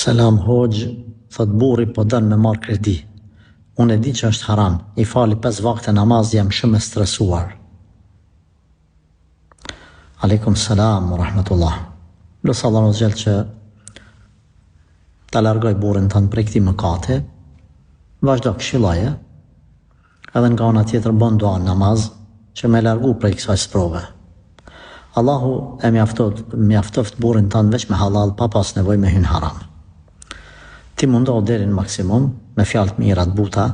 Selam hoxh, thot burri po dën me marrë kredi. Unë e di që është haram, i fali 5 vakte namaz, jam shumë e stresuar. Aleikum selam wa rahmatullah. Lësë Allah në zgjellë që ta largoj burrin tënë prej këtij mëkati, vazhdo këshilloje, edhe nga ana tjetër bën dua namaz që me largu prej kësaj sprove. Allahu e mjaftoft burrin tënë veç me halal pa pas nevojë me hyn haram. Ti mundohu deri në maksimum me fjalë të mira të buta,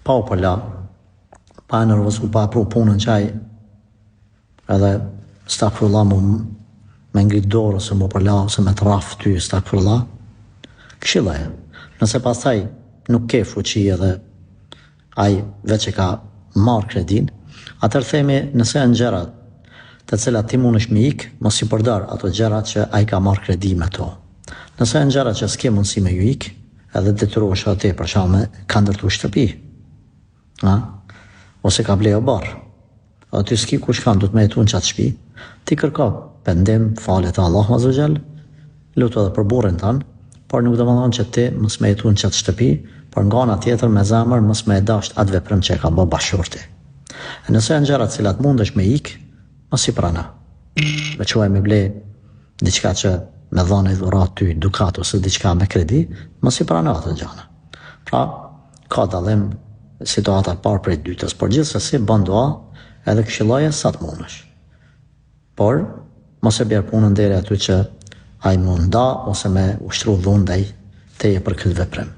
pa u përla, pa e nervozu, pa pru punën qaj, edhe stakfirullah me ngrit dorë ose mu përla ose me të raf ty stakfirullah, këshilloje. Nëse pastaj nuk ke fuqi edhe ai veç e ka marrë kredin, atëherë themi nëse janë gjëra të cilat ti mundesh me ik, mos i përdor ato gjërat që ai ka marrë kredi me to. Nëse janë gjëra që s'ke mundësi me ju ik, edhe detyrohesh atë për shkak ka ndërtu shtëpi, ose ka bleo barë, aty s'ki kush kanë, du të me jetu në qatë shtëpi, ti kërko pendim, falet e Allah Azza wa Jall, lutu edhe për burrin tanë, por nuk do të thonë që ti mos me jetu në qatë shtëpi, por nga ana tjetër me zemër mos me dasht atë veprim që e ka bë bashkëshorti. E nëse janë gjëra të cilat mundesh me ik, mos i prano. Me quaj me ble diçka që me dhënë i dhurat ty, dukat ose diçka me kredi, mos i prano ato gjëra. Pra, ka dallim situata parë prej dytës, por gjithsesi bën dua edhe këshilloje sa të mundesh. Por mos e bjerë punën deri aty që ai mund nda ose me ushtru dhunë ndaj teje për këtë veprim.